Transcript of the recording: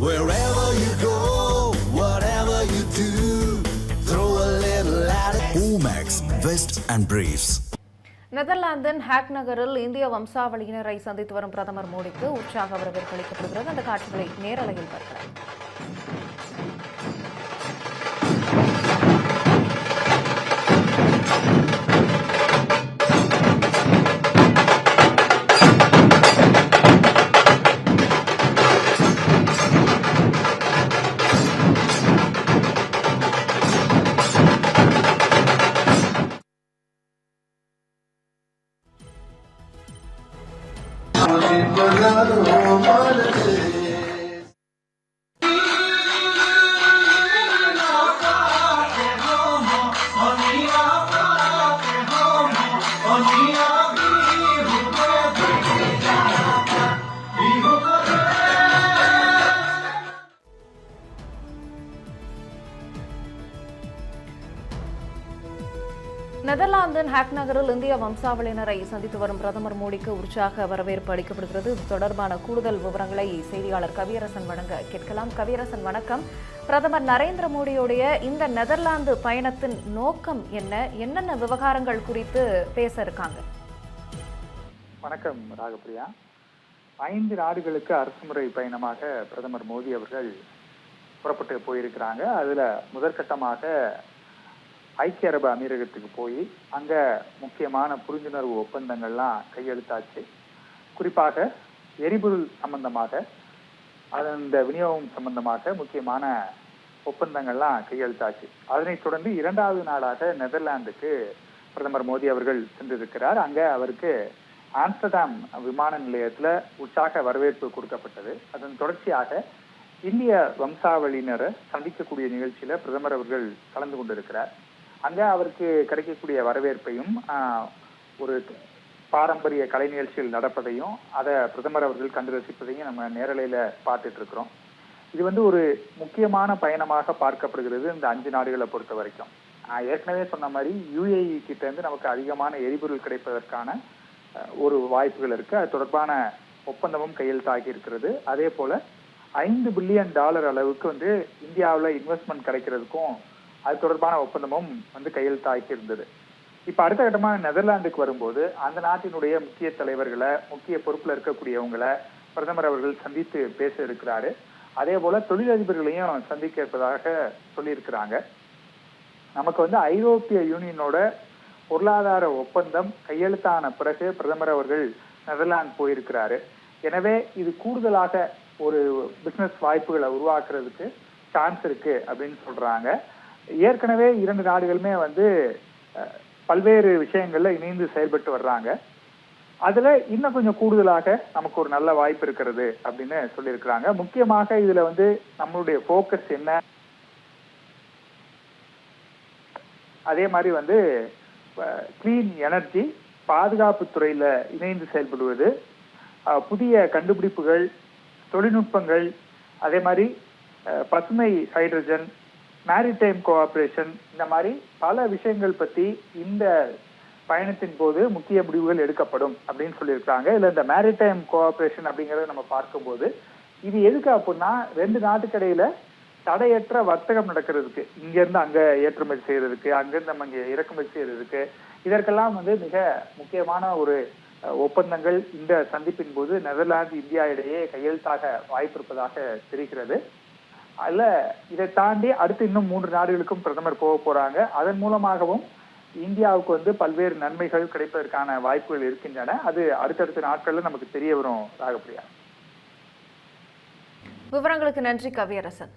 Wherever you go, whatever you do, throw a little at it. Omax, Vest and Briefs. நெதர்லாந்தின் Hague நகரில் இந்திய வம்சாவளியினரை சந்தித்து வரும் பிரதமர் மோடிக்கு உற்சாக வரவேற்பு அளிக்கப்படுகிறது. அந்த காட்சிகளை நேரலையில் பார்க்கலாம். நெதர்லாந்தின் ஹேக் நகரில் இந்திய வம்சாவளியினரை சந்தித்து வரும் பிரதமர் மோடிக்கு உற்சாக வரவேற்பு அளிக்கப்படுகிறது. இது தொடர்பான கூடுதல் விவரங்களை செய்தியாளர் கவியரசன் வழங்க கேட்கலாம். கவியரசன், வணக்கம். பிரதமர் நரேந்திர மோடியுடைய இந்த நெதர்லாந்து பயணத்தின் நோக்கம் என்ன? என்னென்ன விவகாரங்கள் குறித்து பேச இருக்காங்க? வணக்கம் ராகப்பிரியா. 5 நாடுகளுக்கு அரசுமுறை பயணமாக பிரதமர் மோடி அவர்கள் புறப்பட்டு போயிருக்கிறாங்க. அதுல முதற்கட்டமாக ஐக்கிய அரபு அமீரகத்துக்கு போய் அங்க முக்கியமான புரிந்துணர்வு ஒப்பந்தங்கள்லாம் கையெழுத்தாச்சு. குறிப்பாக எரிபொருள் சம்பந்தமாக, அந்த விநியோகம் சம்பந்தமாக முக்கியமான ஒப்பந்தங்கள்லாம் கையெழுத்தாச்சு. அதனைத் தொடர்ந்து 2வது நாடாக நெதர்லாந்துக்கு பிரதமர் மோடி அவர்கள் சென்றிருக்கிறார். அங்க அவருக்கு ஆம்ஸ்டர்டாம் விமான நிலையத்துல உற்சாக வரவேற்பு கொடுக்கப்பட்டது. அதன் தொடர்ச்சியாக இந்திய வம்சாவளியினரை சந்திக்கக்கூடிய நிகழ்ச்சியில பிரதமர் அவர்கள் கலந்து கொண்டிருக்கிறார். அங்க அவருக்கு கிடைக்கக்கூடிய வரவேற்பையும் ஒரு பாரம்பரிய கலை நிகழ்ச்சிகள் நடப்பதையும் அதை பிரதமர் அவர்கள் கண்டு ரசிப்பதையும் நம்ம நேரலையில பார்த்துட்டு இருக்கிறோம். இது ஒரு முக்கியமான பயணமாக பார்க்கப்படுகிறது இந்த 5 நாடுகளை பொறுத்த வரைக்கும். ஏற்கனவே சொன்ன மாதிரி UAE கிட்ட இருந்து நமக்கு அதிகமான எரிபொருள் கிடைப்பதற்கான ஒரு வாய்ப்புகள் இருக்கு. அது தொடர்பான ஒப்பந்தமும் கையெழுத்தாகி இருக்கிறது. அதே போல $5 பில்லியன் அளவுக்கு இந்தியாவில் இன்வெஸ்ட்மெண்ட் கிடைக்கிறதுக்கும் அது தொடர்பான ஒப்பந்தமும் கையெழுத்தாகி இருந்தது. இப்ப அடுத்த கட்டமாக நெதர்லாந்துக்கு வரும்போது அந்த நாட்டினுடைய முக்கிய தலைவர்களை, முக்கிய பொறுப்புல இருக்கக்கூடியவங்களை பிரதமர் அவர்கள் சந்தித்து பேச இருக்கிறாரு. அதே போல தொழிலதிபர்களையும் சந்திக்க இருப்பதாக சொல்லியிருக்கிறாங்க. நமக்கு ஐரோப்பிய யூனியனோட பொருளாதார ஒப்பந்தம் கையெழுத்தான பிறகு பிரதமர் அவர்கள் நெதர்லாந்து போயிருக்கிறாரு. எனவே இது கூடுதலாக ஒரு பிசினஸ் வாய்ப்புகளை உருவாக்குறதுக்கு சான்ஸ் இருக்கு அப்படின்னு சொல்றாங்க. ஏற்கனவே 2 நாடுகளுமே பல்வேறு விஷயங்கள்ல இணைந்து செயல்பட்டு வர்றாங்க. அதுல இன்னும் கொஞ்சம் கூடுதலாக நமக்கு ஒரு நல்ல வாய்ப்பு இருக்கிறது அப்படின்னு சொல்லியிருக்கிறாங்க. முக்கியமாக இதுல நம்மளுடைய போக்கஸ் என்ன, அதே மாதிரி கிளீன் எனர்ஜி, பாதுகாப்பு துறையில இணைந்து செயல்படுவது, புதிய கண்டுபிடிப்புகள், தொழில்நுட்பங்கள், அதே மாதிரி பசுமை ஹைட்ரஜன், மேரிடைம் கோஆபரேஷன், இந்த மாதிரி பல விஷயங்கள் பத்தி இந்த பயணத்தின் போது முக்கிய முடிவுகள் எடுக்கப்படும் அப்படின்னு சொல்லியிருக்காங்க. இல்ல இந்த மேரிடைம் கோஆபரேஷன் அப்படிங்கறத நம்ம பார்க்கும்போது இது எதுக்கு அப்படின்னா 2 நாட்டுக்கு இடையில தடையற்ற வர்த்தகம் நடக்கிறதுக்கு, இங்க இருந்து அங்க ஏற்றுமதி செய்யறதுக்கு, அங்கிருந்து நம்ம இங்க இறக்குமதி செய்யறதுக்கு, இதற்கெல்லாம் மிக முக்கியமான ஒரு ஒப்பந்தங்கள் இந்த சந்திப்பின் போது நெதர்லாந்து இந்தியா இடையே கையெழுத்தாக வாய்ப்பு இருப்பதாக தெரிகிறது. அல்ல இதை தாண்டி அடுத்து இன்னும் 3 நாடுகளுக்கும் பிரதமர் போக போறாங்க. அதன் மூலமாகவும் இந்தியாவுக்கு பல்வேறு நன்மைகள் கிடைப்பதற்கான வாய்ப்புகள் இருக்கின்றன. அது அடுத்தடுத்த நாட்கள்ல நமக்கு தெரிய வரும். ராகப்பிரியா, விவரங்களுக்கு நன்றி கவியரசன்.